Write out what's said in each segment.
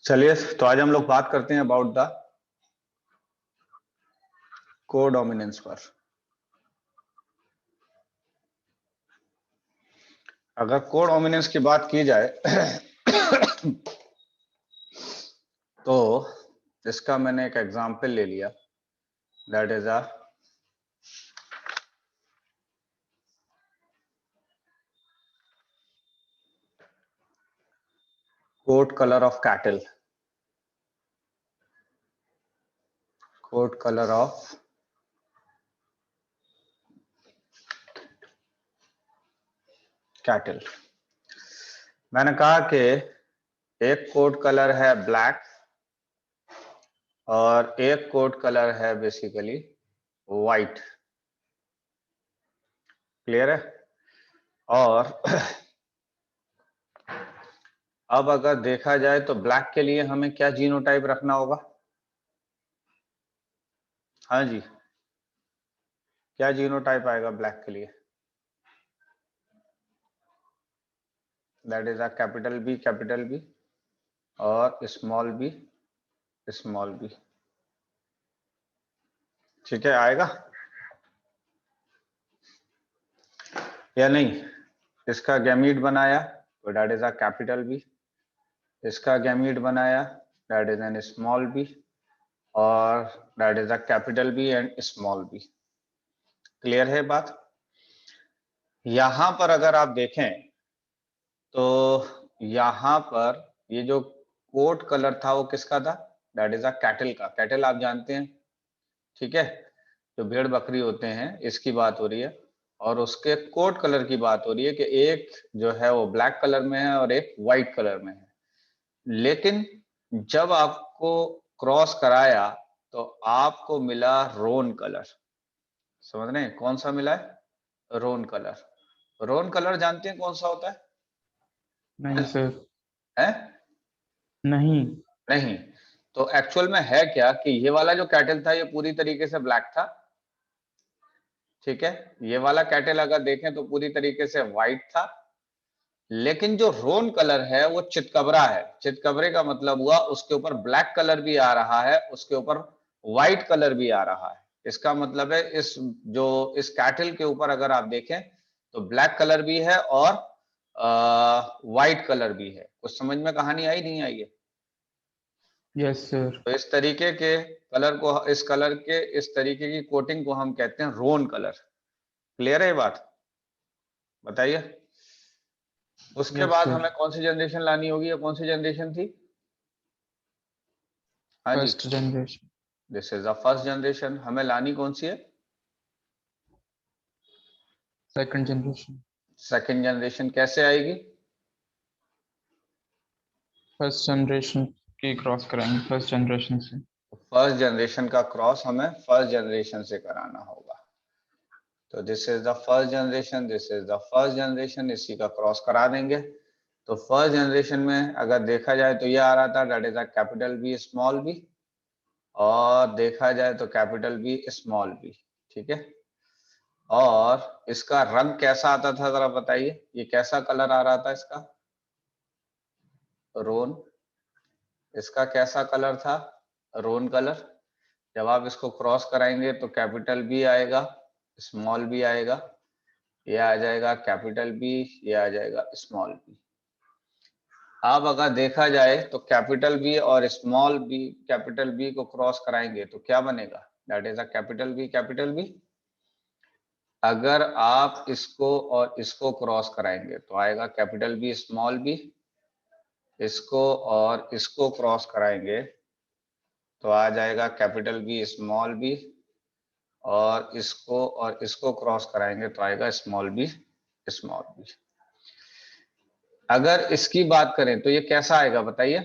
चलिए तो आज हम लोग बात करते हैं अबाउट द कोडोमिनेंस पर। अगर कोडोमिनेंस की बात की जाए तो इसका मैंने एक एग्जांपल ले लिया, that is a coat colour of cattle. Coat colour of cattle. मैंने कहा कि एक कोट कलर है ब्लैक और एक कोट कलर है बेसिकली वाइट। क्लियर है? और अब अगर देखा जाए तो ब्लैक के लिए हमें क्या जीनोटाइप रखना होगा? हाँ जी, क्या जीनोटाइप आएगा ब्लैक के लिए? That is a capital B और स्मॉल बी। ठीक है, आएगा या नहीं? इसका गैमीट बनाया तो that is a capital B, इसका गैमीट बनाया that is an small B और that is a capital B and small B. Clear है बात? यहां पर अगर आप देखें तो यहां पर ये जो कोट कलर था वो किसका था? दैट इज अ कैटल का। कैटल आप जानते हैं, ठीक है, जो भेड़ बकरी होते हैं, इसकी बात हो रही है। और उसके कोट कलर की बात हो रही है कि एक जो है वो ब्लैक कलर में है और एक व्हाइट कलर में है। लेकिन जब आपको क्रॉस कराया तो आपको मिला रोन कलर। समझ रहे हैं कौन सा मिला है? रोन कलर। रोन कलर जानते हैं कौन सा होता है? नहीं सर। है? नहीं। नहीं। तो एक्चुअल में है क्या कि ये वाला जो कैटल था ये पूरी तरीके से ब्लैक था, ठीक है। ये वाला कैटल अगर देखें तो पूरी तरीके से व्हाइट था। लेकिन जो रोन कलर है वो चितकबरा है। चितकबरे का मतलब हुआ उसके ऊपर ब्लैक कलर भी आ रहा है, उसके ऊपर व्हाइट कलर भी आ रहा है। इसका मतलब है इस कैटल के ऊपर अगर आप देखें तो ब्लैक कलर भी है और व्हाइट कलर भी है। कुछ समझ में कहानी आई नहीं आई है? Yes sir. तो इस तरीके के कलर को, इस कलर के इस तरीके की कोटिंग को हम कहते हैं रोन कलर। क्लियर है ये बात? बताइए। उसके यस बाद सर। हमें कौन सी जनरेशन लानी होगी? या कौन सी जनरेशन थी? हाँ जी, first generation. This is the first generation. हमें लानी कौन सी है? Second generation. Second generation. कैसे आएगी? फर्स्ट जनरेशन की क्रॉस कराएंगे फर्स्ट जनरेशन से। फर्स्ट जनरेशन का क्रॉस हमें फर्स्ट जनरेशन से कराना होगा। तो this is the first generation, this is the first generation, इसी का क्रॉस करा देंगे। तो फर्स्ट जनरेशन में अगर देखा जाए तो ये आ रहा था that is a capital B small B, और देखा जाए तो कैपिटल बी स्मॉल बी, ठीक है। और इसका रंग कैसा आता था जरा बताइए, ये कैसा कलर आ रहा था इसका? रोन। इसका कैसा कलर था? रोन कलर। जब आप इसको क्रॉस कराएंगे तो कैपिटल बी आएगा, स्मॉल बी आएगा, ये आ जाएगा कैपिटल बी, ये आ जाएगा स्मॉल बी। अब अगर देखा जाए तो कैपिटल बी और स्मॉल बी, कैपिटल बी को क्रॉस कराएंगे तो क्या बनेगा? That is a capital B, capital B. अगर आप इसको और इसको क्रॉस कराएंगे तो आएगा कैपिटल बी स्मॉल बी। इसको और इसको क्रॉस कराएंगे तो आ जाएगा कैपिटल बी स्मॉल बी, और इसको क्रॉस कराएंगे तो आएगा स्मॉल बी स्मॉल बी। अगर इसकी बात करें तो ये कैसा आएगा बताइए?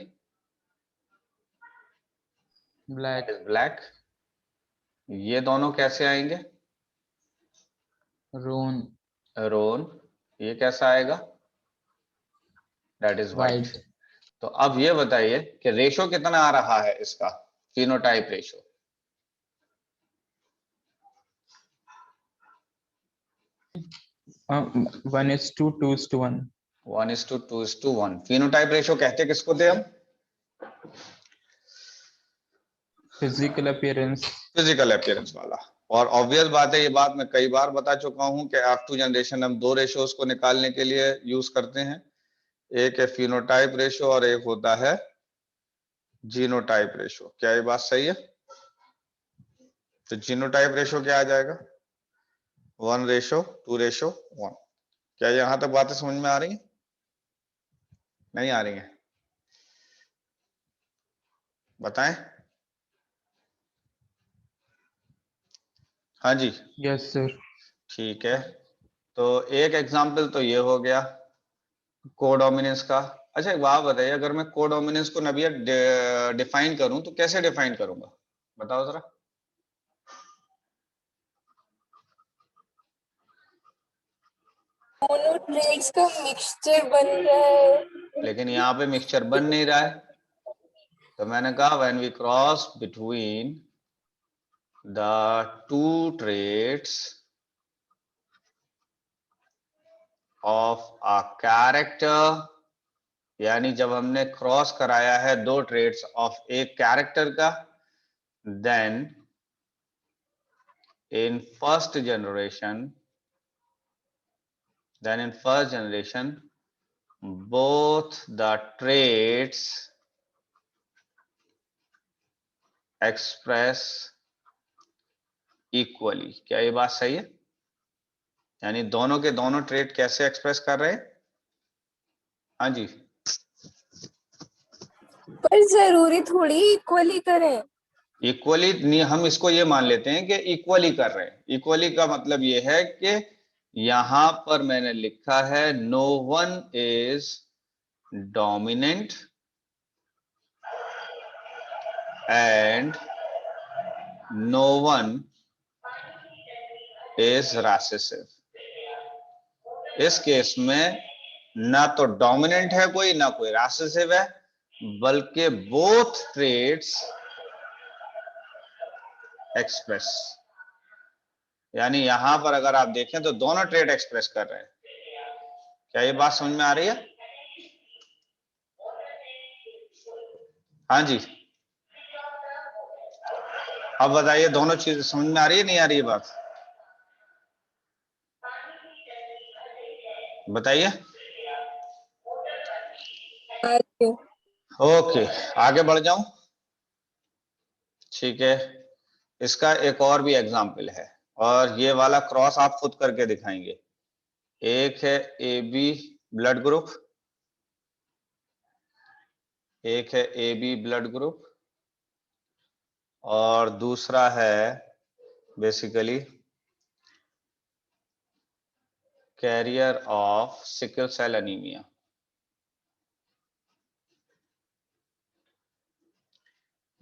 That black. Is black. ये दोनों कैसे आएंगे? रोन। रोन। ये कैसा आएगा? That is white. वाइट। तो अब ये बताइए कि रेशो कितना आ रहा है इसका, फिनोटाइप रेशो? 1:2:1। 1:2:1। फिनोटाइप रेशो कहते किसको थे हम? Physical appearance. फिजिकल अपीयरेंस वाला। और ऑब्वियस बात है, ये बात मैं कई बार बता चुका हूं कि F2 जनरेशन हम दो रेशियोज को निकालने के लिए यूज करते हैं। एक है फिनोटाइप रेशियो और एक होता है जीनोटाइप रेशियो। क्या ये बात सही है? तो जीनोटाइप रेशियो क्या आ जाएगा? 1:2:1। क्या यहां तक बातें समझ में आ रही हैं? नहीं आ रही हैं? बताएं। हाँ जी, यस सर। ठीक है। तो एक एग्जाम्पल तो ये हो गया कोडोमिनेंस का। अच्छा एक बात बताइए, अगर मैं कोडोमिनेंस को नबिया डिफाइन करूं तो कैसे डिफाइन करूंगा, बताओ जरा। दोनों ट्रेड्स का मिक्सचर बन रहा है। लेकिन यहाँ पे मिक्सचर बन नहीं रहा है, तो मैंने कहा when we cross between the two trades of a character, यानी जब हमने क्रॉस कराया है दो ट्रेड्स ऑफ एक कैरेक्टर का, then in first generation both the traits express equally। क्या ये बात सही है? यानी दोनों के दोनों ट्रेट कैसे एक्सप्रेस कर रहे हैं? हाँ जी, पर जरूरी थोड़ी इक्वली करें। इक्वली नहीं, हम इसको ये मान लेते हैं कि इक्वली कर रहे हैं। इक्वली का मतलब ये है कि यहां पर मैंने लिखा है no one is dominant and no one is recessive. इस केस में ना तो डोमिनेंट है कोई, ना कोई रिसेसिव है, बल्कि बोथ ट्रेड्स एक्सप्रेस। यानी यहां पर अगर आप देखें तो दोनों ट्रेड एक्सप्रेस कर रहे हैं। क्या ये बात समझ में आ रही है? हाँ जी, अब बताइए दोनों चीज समझ में आ रही है नहीं आ रही है बात, बताइए। ओके, आगे बढ़ जाऊं? ठीक है, इसका एक और भी एग्जाम्पल है, और ये वाला क्रॉस आप खुद करके दिखाएंगे। एक है ए बी ब्लड ग्रुप, एक है ए बी ब्लड ग्रुप, और दूसरा है basically carrier of sickle cell anaemia.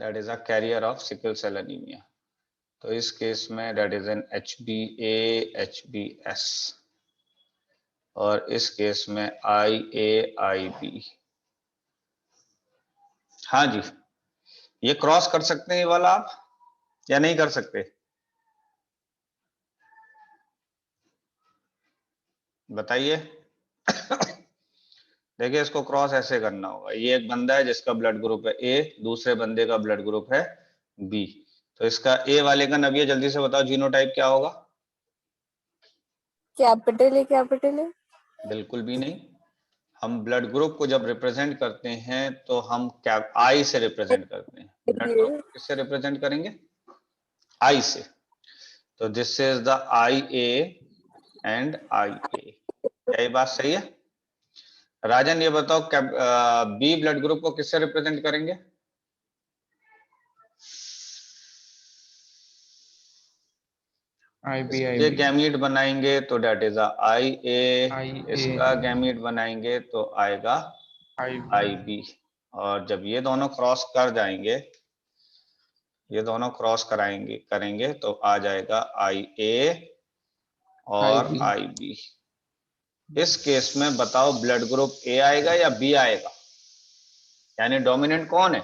That is a carrier of sickle cell anaemia. तो इस केस में दैट इज एन HbA-HbS, और इस केस में IA-IB। हाँ जी, ये क्रॉस कर सकते हैं ये वाला आप या नहीं कर सकते, बताइए। देखिए इसको क्रॉस ऐसे करना होगा। ये एक बंदा है जिसका ब्लड ग्रुप है ए, दूसरे बंदे का ब्लड ग्रुप है बी। तो इसका ए वाले का नबिया जल्दी से बताओ जीनोटाइप क्या होगा? कैपिटल है। बिल्कुल भी नहीं। हम ब्लड ग्रुप को जब रिप्रेजेंट करते हैं तो हम कैप आई से रिप्रेजेंट करते हैं। ब्लड ग्रुप को किससे रिप्रेजेंट करेंगे? आई से। तो this is the IA and IA। क्या ये बात सही है? राजन ये बताओ बी ब्लड ग्रुप को किससे रिप्रेजेंट करेंगे? इसके IB गैमीट बनाएंगे तो डेट इज IA, इसका IA गैमीट बनाएंगे तो आएगा IB। IB। और जब ये दोनों क्रॉस कर जाएंगे, ये दोनों क्रॉस कराएंगे करेंगे तो आ जाएगा IA और IB। इस केस में बताओ ब्लड ग्रुप ए आएगा या बी आएगा? यानी डोमिनेंट कौन है,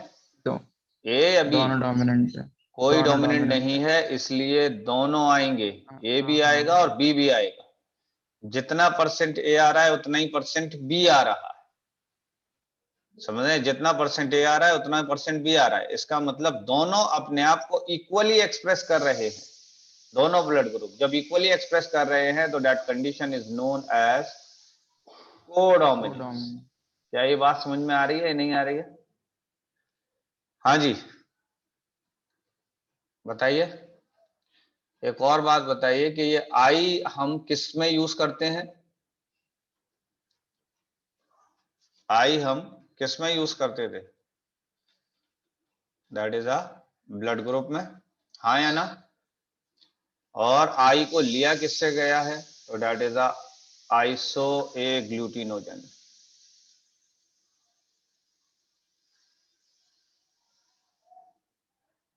तो ए या बी? दोनों डोमिनेंट है। कोई दोनों डोमिनेंट डोमिनेंट नहीं है, इसलिए दोनों आएंगे। हाँ ए हाँ भी हाँ आएगा और बी भी आएगा। जितना परसेंट ए आ रहा है उतना ही परसेंट बी आ रहा है। समझ रहे हैं, जितना परसेंट ए आ रहा है उतना परसेंट बी आ रहा है, इसका मतलब दोनों अपने आप को इक्वली एक्सप्रेस कर रहे हैं। दोनों ब्लड ग्रुप जब इक्वली एक्सप्रेस कर रहे हैं तो that condition is known as codominance. Codominance. क्या ये बात समझ में आ रही है नहीं आ रही है? हाँ जी बताइए। एक और बात बताइए कि ये आई हम किस में यूज करते हैं? आई हम किस में यूज करते थे? That is a blood group में, हाँ या ना? और आई को लिया किससे गया है? तो दैट इज अ आइसो ए ग्लूटिनोजन।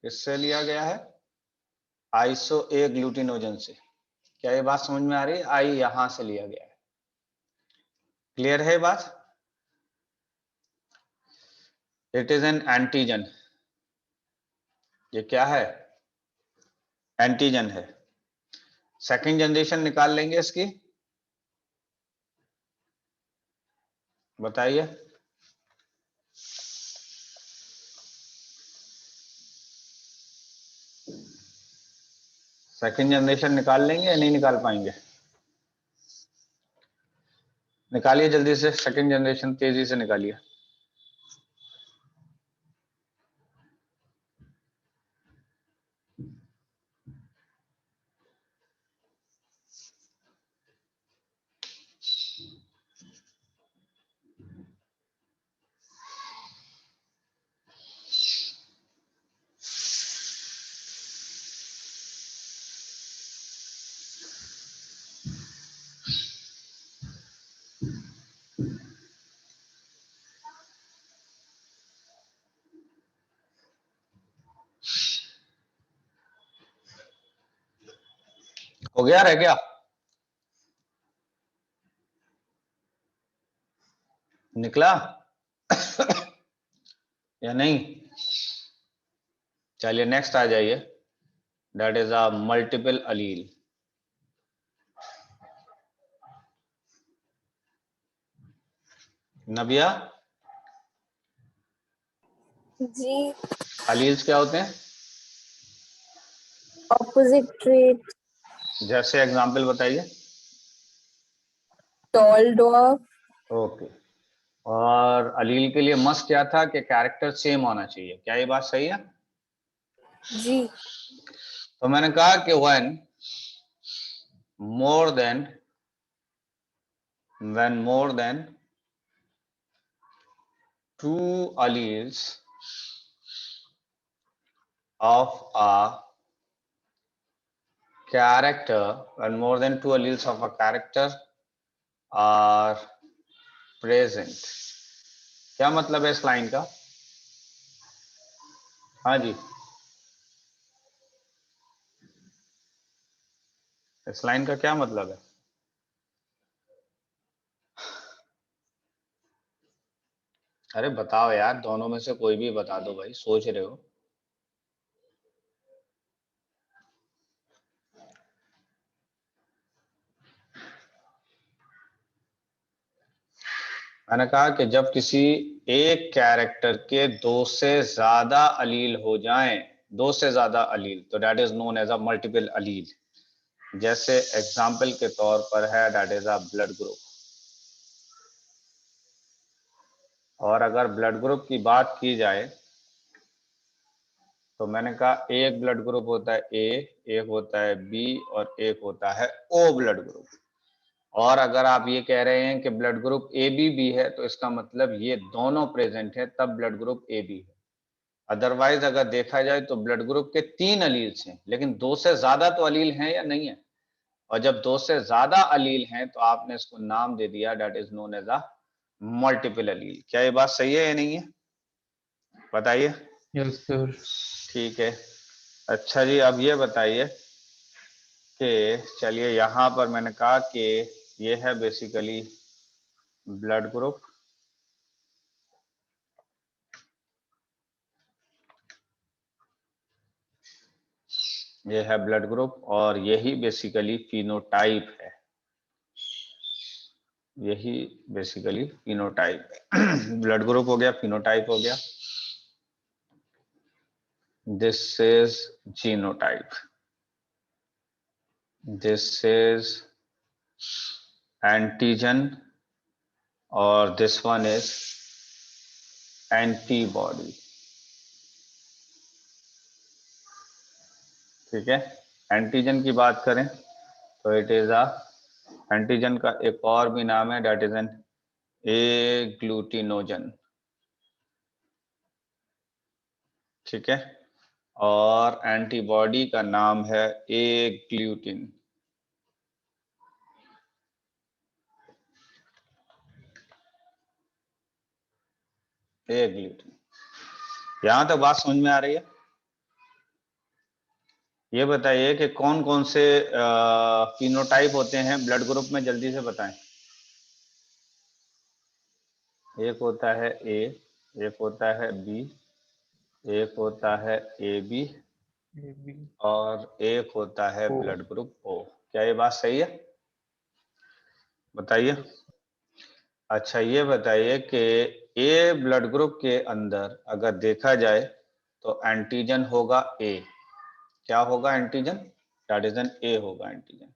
किससे लिया गया है? आइसो ए ग्लूटिनोजन से। क्या ये बात समझ में आ रही है? आई यहां से लिया गया है। क्लियर है बात? It is an antigen. ये क्या है? एंटीजन है। सेकंड जनरेशन निकाल लेंगे इसकी, बताइए। सेकंड जनरेशन निकाल लेंगे या नहीं निकाल पाएंगे? निकालिए जल्दी से, सेकंड जनरेशन तेजी से निकालिए। हो गया रह गया? निकला या नहीं? चलिए नेक्स्ट आ जाइए। That is a multiple allele. नबिया, जी। अलील्स क्या होते हैं? Opposite trait. जैसे एग्जांपल बताइए। Tall dwarf. ओके। और अलील के लिए मस्ट क्या था कि कैरेक्टर सेम होना चाहिए। क्या ये बात सही है? जी। तो मैंने कहा कि when more than two alleles of a character, when more than two alleles of a character are present। क्या मतलब है इस लाइन का? हाँ जी, इस लाइन का क्या मतलब है? अरे बताओ यार, दोनों में से कोई भी बता दो भाई, सोच रहे हो। मैंने कहा कि जब किसी एक कैरेक्टर के दो से ज्यादा अलील हो जाएं, दो से ज्यादा अलील, तो that is known as a multiple allele. जैसे एग्जाम्पल के तौर पर है that is a blood group. और अगर ब्लड ग्रुप की बात की जाए तो मैंने कहा एक ब्लड ग्रुप होता है ए, एक होता है बी और एक होता है ओ ब्लड ग्रुप। और अगर आप ये कह रहे हैं कि blood group A B B है तो इसका मतलब ये दोनों प्रेजेंट है, तब ब्लड ग्रुप ए बी है। अदरवाइज अगर देखा जाए तो ब्लड ग्रुप के तीन अलील्स हैं, लेकिन दो से ज्यादा तो अलील हैं या नहीं है? और जब दो से ज्यादा अलील हैं तो आपने इसको नाम दे दिया, that is known as a multiple allele. क्या ये बात सही है या नहीं है? बताइए। Yes sir. ठीक है। अच्छा जी, अब ये बताइए कि चलिए यहाँ पर मैंने कहा कि ये है बेसिकली ब्लड ग्रुप, ये है ब्लड ग्रुप और यही बेसिकली फिनोटाइप है। यही बेसिकली फिनोटाइप है। ब्लड ग्रुप हो गया, फिनोटाइप हो गया, this is genotype, this is antigen और दिस वन इज एंटीबॉडी। ठीक है, एंटीजन की बात करें तो इट इज अ, एंटीजन का एक और भी नाम है, दैट इज एन एग्लूटिनोजन। ठीक है, और एंटीबॉडी का नाम है एग्लूटिन। एग्लूटिन, यहां तक बात समझ में आ रही है? ये बताइए कि कौन कौन से फिनोटाइप होते हैं ब्लड ग्रुप में, जल्दी से बताएं। एक होता है ए, एक होता है बी, एक होता है ए बी, और एक होता है ओ। Blood group O. क्या ये बात सही है? बताइए। अच्छा ये बताइए कि ए ब्लड ग्रुप के अंदर अगर देखा जाए तो एंटीजन होगा ए। क्या होगा antigen? That is an A होगा एंटीजन।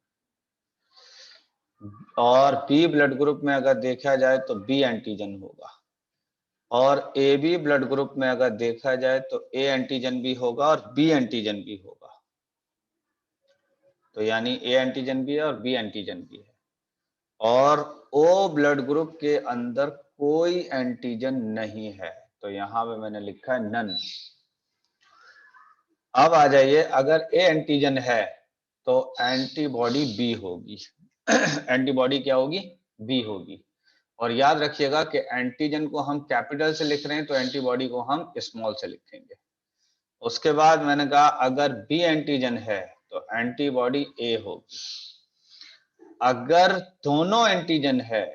और बी ब्लड ग्रुप में अगर देखा जाए तो बी एंटीजन होगा, और ए बी ब्लड ग्रुप में अगर देखा जाए तो ए एंटीजन भी होगा और बी एंटीजन भी होगा। तो यानी ए एंटीजन भी है और बी एंटीजन भी है। और ओ ब्लड ग्रुप के अंदर कोई एंटीजन नहीं है, तो यहां पे मैंने लिखा है नन। अब आ जाइए, अगर ए एंटीजन है तो एंटीबॉडी बी होगी। एंटीबॉडी क्या होगी? बी होगी। और याद रखिएगा कि एंटीजन को हम कैपिटल से लिख रहे हैं तो एंटीबॉडी को हम स्मॉल से लिखेंगे। उसके बाद मैंने कहा अगर बी एंटीजन है तो एंटीबॉडी ए होगी। अगर दोनों एंटीजन है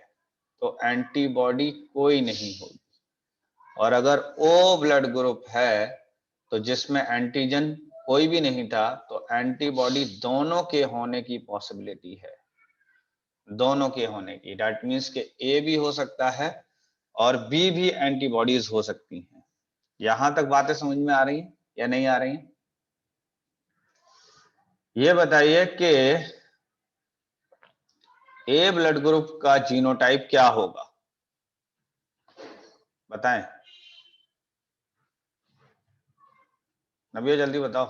तो एंटीबॉडी कोई नहीं होगी। और अगर ओ ब्लड ग्रुप है तो जिसमें एंटीजन कोई भी नहीं था तो एंटीबॉडी दोनों के होने की पॉसिबिलिटी है, दोनों के होने की। दैट मीन्स के ए भी हो सकता है और बी भी एंटीबॉडीज हो सकती हैं। यहां तक बातें समझ में आ रही हैं या नहीं आ रही हैं? ये बताइए कि ए ब्लड ग्रुप का जीनोटाइप क्या होगा, बताएं। नबिया जल्दी बताओ।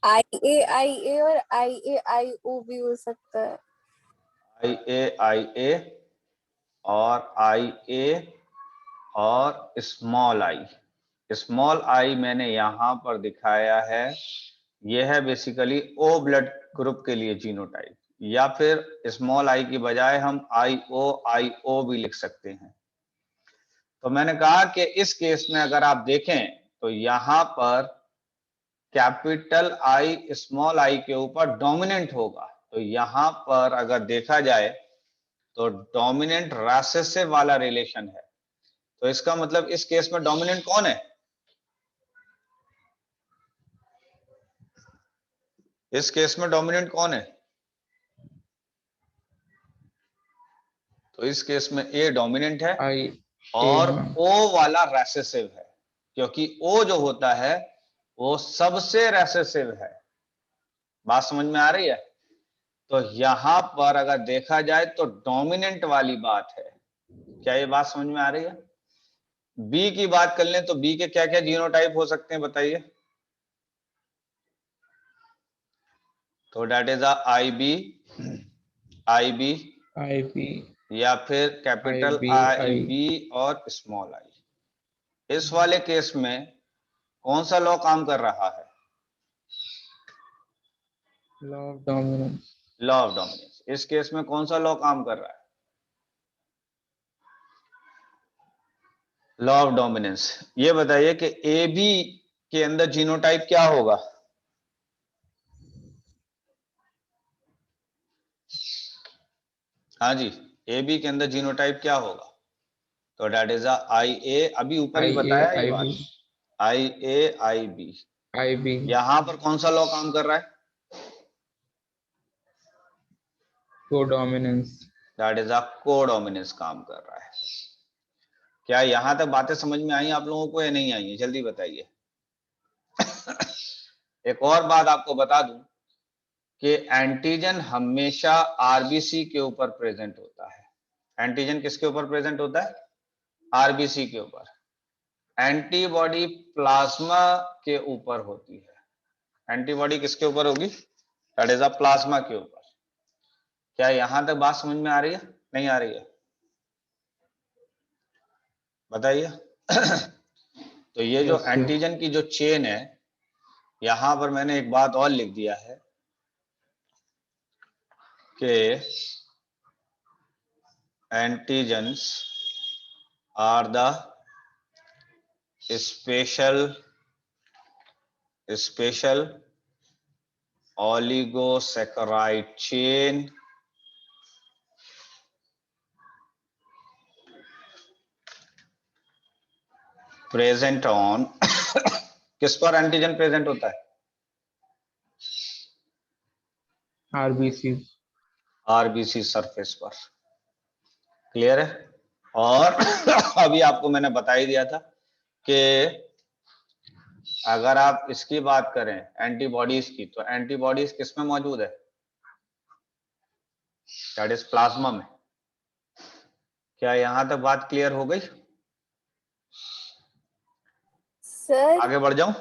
IA और IAIO भी हो सकता है। IA और IA और स्मॉल आई। स्मॉल आई मैंने यहां पर दिखाया है, यह है बेसिकली ओ ब्लड ग्रुप के लिए जीनोटाइप, या फिर स्मॉल आई की बजाय हम IO भी लिख सकते हैं। तो मैंने कहा कि इस केस में अगर आप देखें तो यहां पर कैपिटल आई स्मॉल आई के ऊपर डोमिनेंट होगा। तो यहां पर अगर देखा जाए तो डोमिनेंट रेसेसिव वाला रिलेशन है। तो इसका मतलब इस केस में डोमिनेंट कौन है? इस केस में डोमिनेंट कौन है? तो इस केस में ए डोमिनेंट है आई और ओ वाला रेसेसिव है, क्योंकि ओ जो होता है वो सबसे रेसेसिव है। बात समझ में आ रही है? तो यहां पर अगर देखा जाए तो डोमिनेंट वाली बात है। क्या ये बात समझ में आ रही है? बी की बात कर लें तो बी के क्या क्या जीनोटाइप हो सकते हैं बताइए। तो that is I B, I B या फिर कैपिटल आई आई बी और स्मॉल आई। इस वाले केस में कौन सा लॉ काम कर रहा है? Law of dominance. Law of dominance. इस केस में कौन सा लॉ काम कर रहा है? Law of dominance. ये बताइए कि ए बी के अंदर जीनोटाइप क्या होगा? हाँ जी, ए बी के अंदर जीनोटाइप क्या होगा? तो दैट इज आई ए, अभी ऊपर ही आई ए बताया ये आई बात, B I B. I B यहां पर कौन सा लॉ काम कर रहा है? Codominance. That is a codominance काम कर रहा है। क्या यहां तक बातें समझ में आई आप लोगों को या नहीं आई है? जल्दी बताइए। एक और बात आपको बता दूं कि एंटीजन हमेशा आरबीसी के ऊपर प्रेजेंट होता है। एंटीजन किसके ऊपर प्रेजेंट होता है? आरबीसी के ऊपर। एंटीबॉडी प्लाज्मा के ऊपर होती है। एंटीबॉडी किसके ऊपर होगी? दैट इज अ प्लाज्मा के ऊपर। क्या यहां तक बात समझ में आ रही है? नहीं आ रही है? बताइए। तो ये जो Yes, एंटीजन की जो चेन है, यहां पर मैंने एक बात और लिख दिया है कि antigens are the special oligosaccharide chain present on किस पर एंटीजन प्रेजेंट होता है? आरबीसी। आरबीसी सरफेस पर। क्लियर है? और अभी आपको मैंने बता ही दिया था कि अगर आप इसकी बात करें एंटीबॉडीज की, तो एंटीबॉडीज किस में मौजूद है? दैट इज प्लाज्मा में। क्या यहां तक बात क्लियर हो गई? सर आगे बढ़ जाऊं?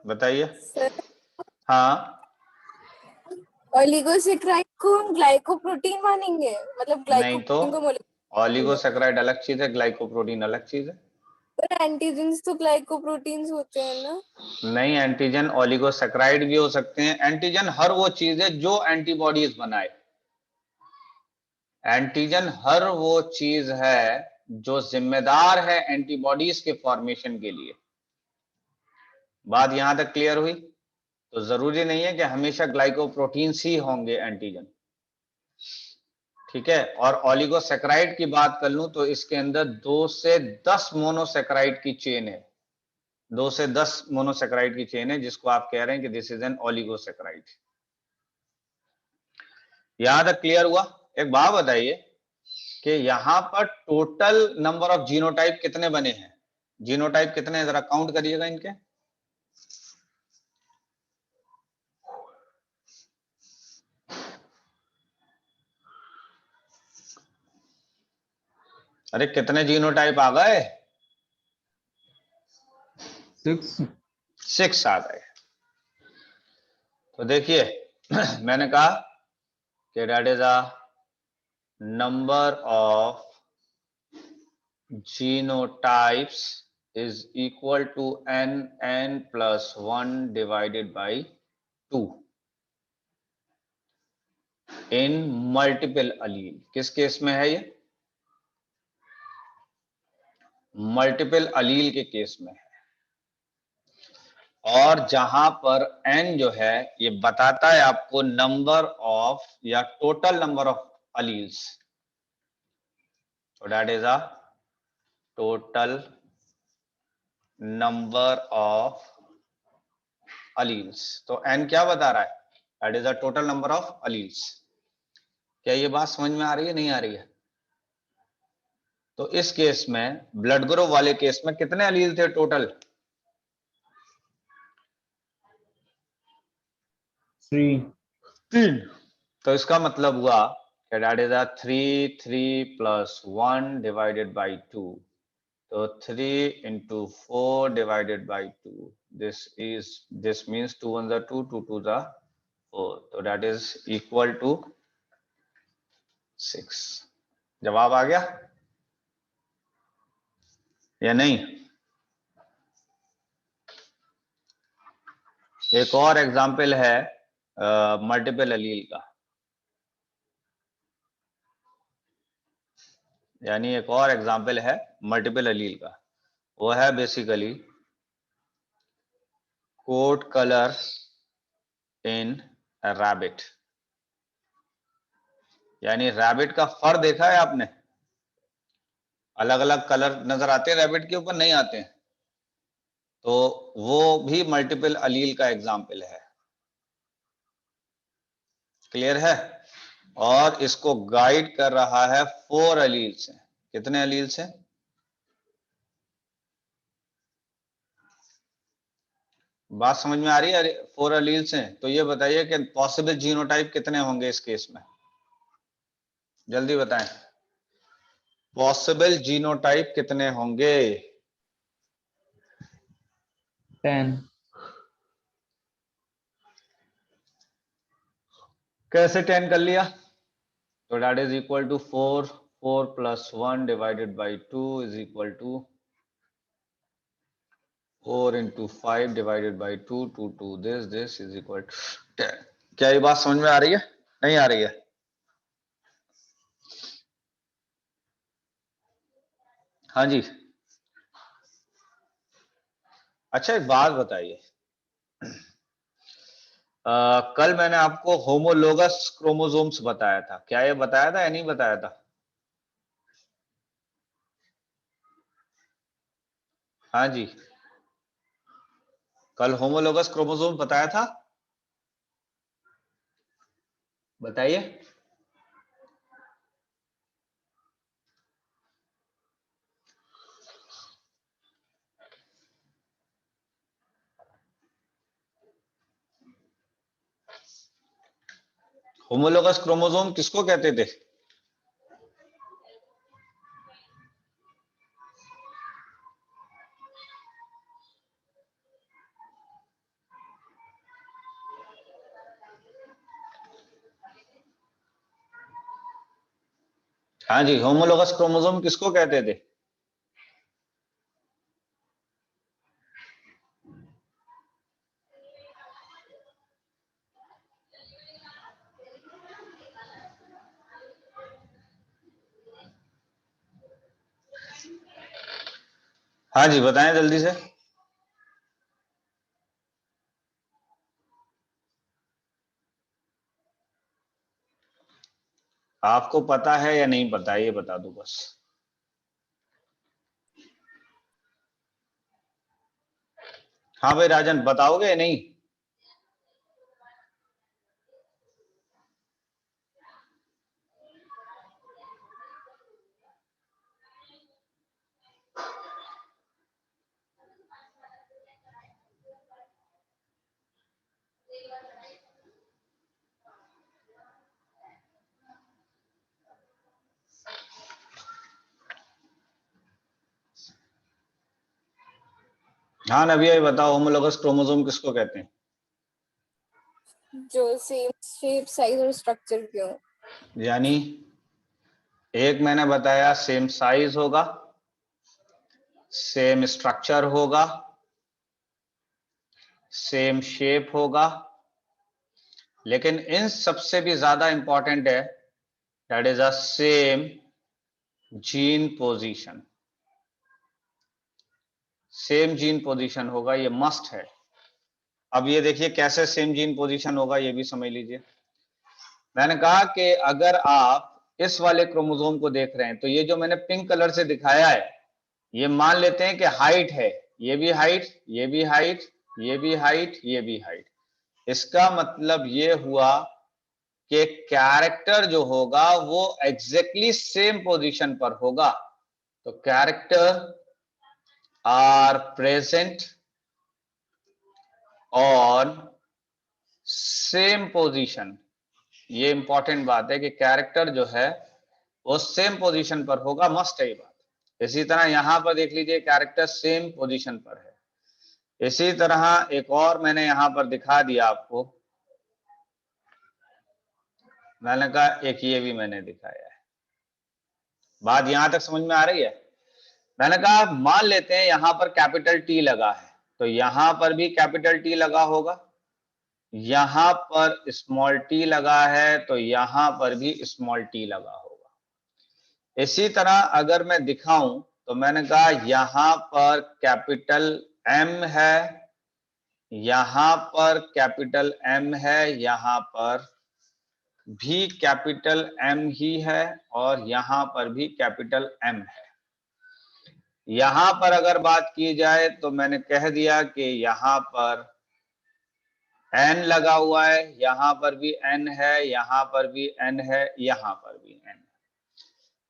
बताइए। सर हाँ, ओलिगोसेक्राइड को हम ग्लाइकोप्रोटीन मानेंगे, मतलब नहीं तो ग्लाइकोप्रोटीन को मोलेक्युलर ऑलिगोसैकेराइड अलग चीज है, ग्लाइकोप्रोटीन अलग चीज है। पर एंटीजेंस तो ग्लाइकोप्रोटीन्स होते हैं ना। नहीं, एंटीजन ऑलिगोसैकेराइड भी हो सकते हैं। एंटीजन हर वो चीज है जो एंटीबॉडीज बनाए। एंटीजन हर वो चीज है जो जिम्मेदार है एंटीबॉडीज के फॉर्मेशन के लिए। बात यहां तक क्लियर हुई? तो जरूरी नहीं है कि हमेशा ग्लाइकोप्रोटीन्स ही होंगे एंटीजन। ठीक है? और ऑलिगोसैकेराइड की बात कर लूं तो इसके अंदर 2 से 10 मोनोसैकेराइड की चेन है। 2 से 10 मोनोसैकेराइड की चेन है, जिसको आप कह रहे हैं कि दिस इज एन ऑलिगोसैकेराइड। यहां तक क्लियर हुआ? एक बात बताइए कि यहां पर टोटल नंबर ऑफ जीनोटाइप कितने बने हैं? जीनोटाइप कितने हैं? जरा काउंट करिएगा इनके। अरे कितने जीनोटाइप आ गए? 6। 6 आ गए। तो देखिए मैंने कहा कि that is a number of genotypes is equal to n plus 1 divided by 2 in multiple allele। किस केस में है ये? मल्टीपल अलील के केस में है। और जहां पर n जो है ये बताता है आपको नंबर ऑफ या टोटल नंबर ऑफ अलील्स। तो that is a total number of alleles. तो n क्या बता रहा है? That is a total number of alleles. क्या ये बात समझ में आ रही है? नहीं आ रही है? तो इस केस में ब्लड ग्रुप वाले केस में कितने अलील थे टोटल? 3। तो इसका मतलब हुआ कि that is a 3 plus 1 divided by 2। तो 3 into 4 divided by 2, this means 2 1 are 2, 2 2 are 4, so that is equal to 6। जवाब आ गया या नहीं? एक और एग्जाम्पल है मल्टीपल अलील का। यानी एक और एग्जाम्पल है मल्टीपल अलील का। वो है basically coat colour in rabbit. यानी रैबिट का फर देखा है आपने? अलग अलग कलर नजर आते हैं रैबिट के ऊपर, नहीं आते हैं? तो वो भी मल्टीपल अलील का एग्जाम्पल है। क्लियर है? और इसको गाइड कर रहा है 4 एलील से। कितने एलील से? बात समझ में आ रही है? 4 एलील से। तो ये बताइए कि पॉसिबल जीनोटाइप कितने होंगे इस केस में, जल्दी बताएं। पॉसिबल जीनोटाइप कितने होंगे? 10। कैसे 10 कर लिया? तो that is equal to 4 plus 1 divided by 2 is equal to 4 into 5 divided by 2 to this is equal to 10। क्या ये बात समझ में आ रही है? नहीं आ रही है? हाँ जी। अच्छा एक बात बताइए, कल मैंने आपको होमोलोगस क्रोमोसोम्स बताया था, क्या ये बताया था या नहीं बताया था? हाँ जी, कल होमोलोगस क्रोमोसोम बताया था, बताइए। होमोलोगस क्रोमोसोम किसको कहते थे? हाँ जी, होमोलोगस क्रोमोसोम किसको कहते थे? हाँ जी बताएं जल्दी से। आपको पता है या नहीं पता, ये बता दो बस। हाँ भाई राजन, बताओगे या नहीं? हाँ नव्या ये बताओ, होमोलोगस क्रोमोसोम किसको कहते हैं? जो सेम शेप साइज और स्ट्रक्चर के हो। यानी एक मैंने बताया सेम साइज होगा, सेम स्ट्रक्चर होगा, सेम शेप होगा, लेकिन इन सबसे भी ज्यादा इंपॉर्टेंट है that is a same gene position. Same gene position होगा, ये मस्ट है। अब ये देखिए कैसे सेम जीन पोजीशन होगा, ये भी समझ लीजिए। मैंने कहा कि अगर आप इस वाले क्रोमोसोम को देख रहे हैं तो ये जो मैंने पिंक कलर से दिखाया है, ये मान लेते हैं कि हाइट है, ये भी हाइट, ये भी हाइट, ये भी हाइट, ये भी हाइट। इसका मतलब ये हुआ कि कैरेक्टर जो होगा वो एग्जैक्टली सेम पोजीशन पर होगा। तो character are present on same position. ये इंपॉर्टेंट बात है कि कैरेक्टर जो है वो सेम पोजीशन पर होगा, मस्ट है ये बात। इसी तरह यहां पर देख लीजिए कैरेक्टर सेम पोजीशन पर है। इसी तरह एक और मैंने यहां पर दिखा दिया आपको, मैंने कहा एक ये भी मैंने दिखाया है। बात यहां तक समझ में आ रही है? मैंने कहा मान लेते हैं यहां पर कैपिटल टी लगा है, तो यहां पर भी कैपिटल टी लगा होगा, यहां पर स्मॉल टी लगा है तो यहां पर भी स्मॉल टी लगा होगा। इसी तरह अगर मैं दिखाऊं तो मैंने कहा यहां पर कैपिटल एम है, यहां पर कैपिटल एम है, यहां पर भी कैपिटल एम ही है, और यहां पर भी कैपिटल एम है। यहां पर अगर बात की जाए तो मैंने कह दिया कि यहां पर एन लगा हुआ है, यहां पर भी एन है, यहां पर भी एन है, यहां पर भी एन है।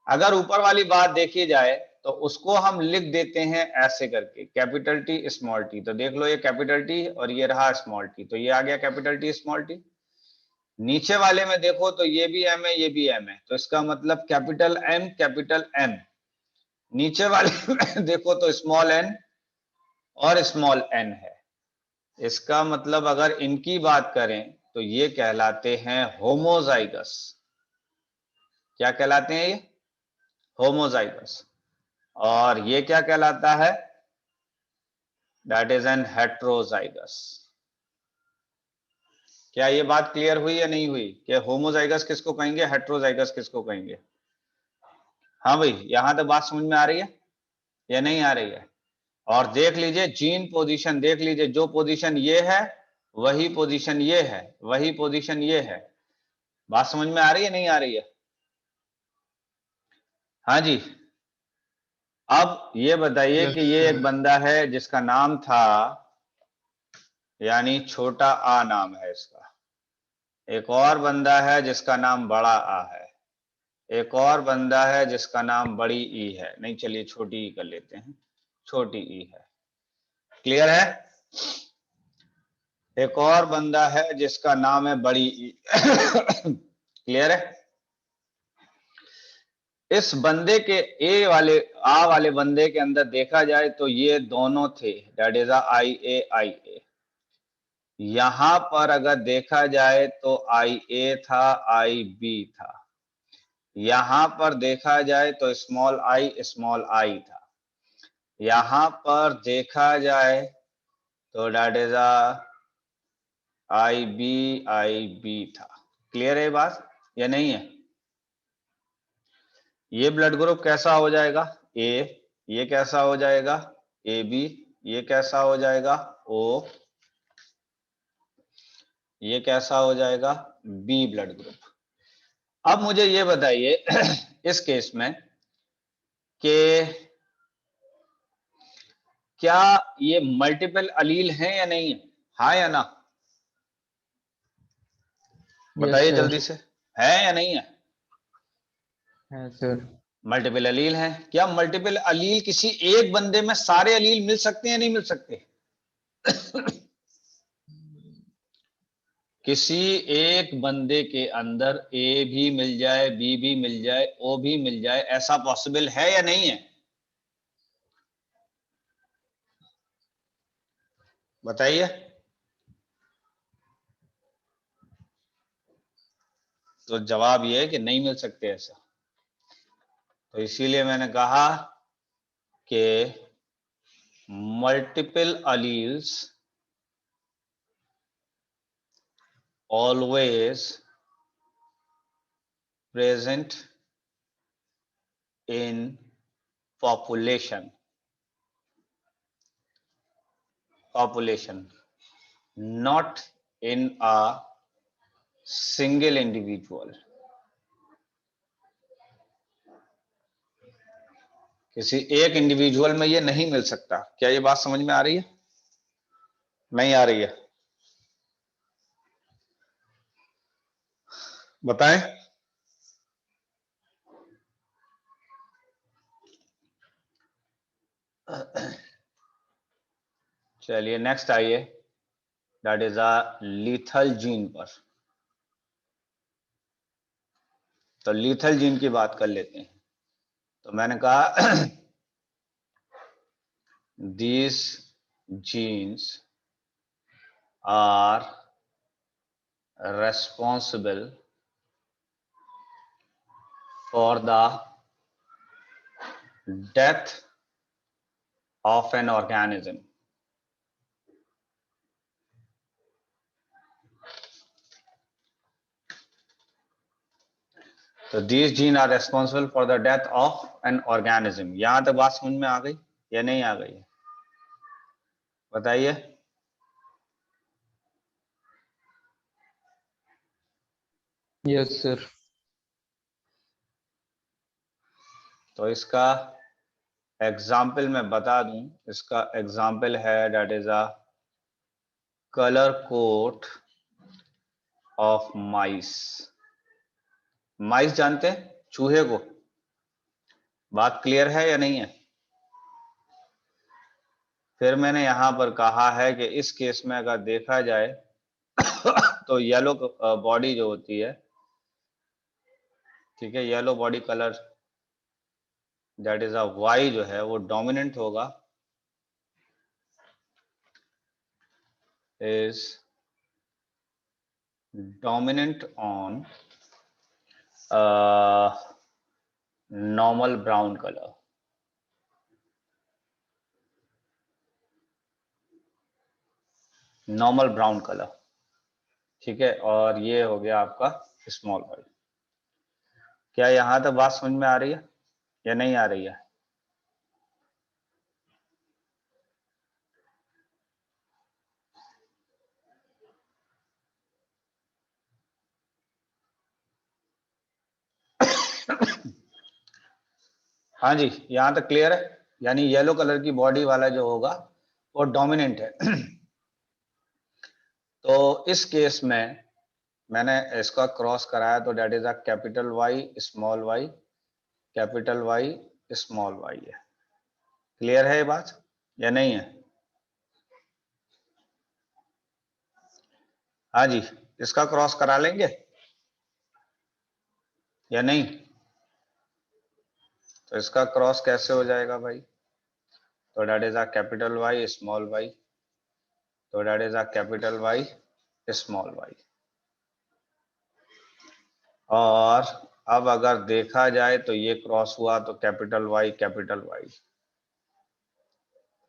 अगर ऊपर वाली बात देखी जाए तो उसको हम लिख देते हैं ऐसे करके, कैपिटल टी स्मॉल टी। तो देख लो ये कैपिटल टी और ये रहा स्मॉल टी, तो ये आ गया कैपिटल टी स्मॉल टी। नीचे वाले में देखो तो ये भी एम है, ये भी एम है, तो इसका मतलब कैपिटल एम कैपिटल एम। नीचे वाले में देखो तो स्मॉल एन और स्मॉल एन है। इसका मतलब अगर इनकी बात करें तो ये कहलाते हैं होमोजाइगस। क्या कहलाते हैं ये? होमोजाइगस। और ये क्या कहलाता है? That is N heterozygous. क्या ये बात क्लियर हुई या नहीं हुई कि होमोजाइगस किसको कहेंगे, हेट्रोजाइगस किसको कहेंगे? हाँ भाई, यहां तक बात समझ में आ रही है या नहीं आ रही है? और देख लीजिए जीन पोजीशन, देख लीजिए जो पोजीशन ये है वही पोजीशन ये है, वही पोजीशन ये है। बात समझ में आ रही है नहीं आ रही है? हाँ जी। अब ये बताइए Yes, कि ये एक sir. बंदा है जिसका नाम था, यानी छोटा आ नाम है इसका। एक और बंदा है जिसका नाम बड़ा आ है। एक और बंदा है जिसका नाम बड़ी ई है। नहीं, चलिए छोटी ई कर लेते हैं, छोटी ई है। क्लियर है? एक और बंदा है जिसका नाम है बड़ी ई। क्लियर है? इस बंदे के ए वाले आ वाले बंदे के अंदर देखा जाए तो ये दोनों थे, दैट इज आई ए। यहां पर अगर देखा जाए तो आई ए था, आई बी था। यहां पर देखा जाए तो स्मॉल आई था। यहां पर देखा जाए तो दैट इज आई बी था। क्लियर है बात या नहीं है? ये ब्लड ग्रुप कैसा हो जाएगा? ए। ये कैसा हो जाएगा? A B. ये कैसा हो जाएगा? ओ। ये कैसा हो जाएगा? B blood group. अब मुझे ये बताइए इस केस में कि क्या ये मल्टीपल अलील हैं या नहीं है? हाँ या ना? Yes, बताइए sir. जल्दी से, है या नहीं है? है सर। मल्टीपल अलील हैं। क्या मल्टीपल अलील किसी एक बंदे में सारे अलील मिल सकते हैं या नहीं मिल सकते? किसी एक बंदे के अंदर ए भी मिल जाए, बी भी मिल जाए, ओ भी मिल जाए, ऐसा पॉसिबल है या नहीं है? बताइए। तो जवाब ये है कि नहीं मिल सकते ऐसा। तो इसीलिए मैंने कहा कि multiple alleles always present in population, not in a single individual. किसी एक इंडिविजुअल में ये नहीं मिल सकता। क्या ये बात समझ में आ रही है? नहीं आ रही है? बताएं। चलिए नेक्स्ट आइए, that is a lethal gene पर। तो लीथल जीन की बात कर लेते हैं। तो मैंने कहा these genes are responsible for the death of an organism. तो these genes are responsible for the death of an organism. यहां तक बात समझ में आ गई या नहीं आ गई? बताइए। Yes, sir. तो इसका एग्जाम्पल मैं बता दूं, इसका एग्जाम्पल है that is a color coat of mice. माइस जानते हैं, चूहे को? बात क्लियर है या नहीं है? फिर मैंने यहां पर कहा है कि इस केस में अगर देखा जाए तो येलो बॉडी जो होती है, ठीक है, yellow body colour that is a Y जो है वो डोमिनेंट होगा, is dominant on normal brown color. Normal brown colour, ठीक है, और ये हो गया आपका स्मॉल वाई। क्या यहां तक बात समझ में आ रही है या नहीं आ रही है? हाँ जी, यहां तक क्लियर है? यानी येलो कलर की बॉडी वाला जो होगा वो डोमिनेंट है। तो इस केस में मैंने इसका क्रॉस कराया तो that is a capital Y small Y, capital Y small Y है। क्लियर है ये बात या नहीं है? हाँ जी, इसका क्रॉस करा लेंगे या नहीं? तो इसका क्रॉस कैसे हो जाएगा भाई? तो that is a capital Y small Y, तो that is a capital Y small Y. और अब अगर देखा जाए तो ये क्रॉस हुआ तो capital Y,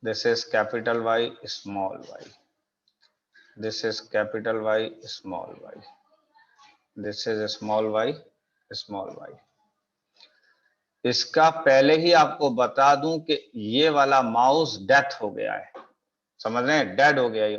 this is capital Y small Y, this is capital Y small Y, this is small Y small Y. इसका पहले ही आपको बता दूं कि ये वाला माउस डेथ हो गया है, समझ रहे हैं, डेड हो गया ये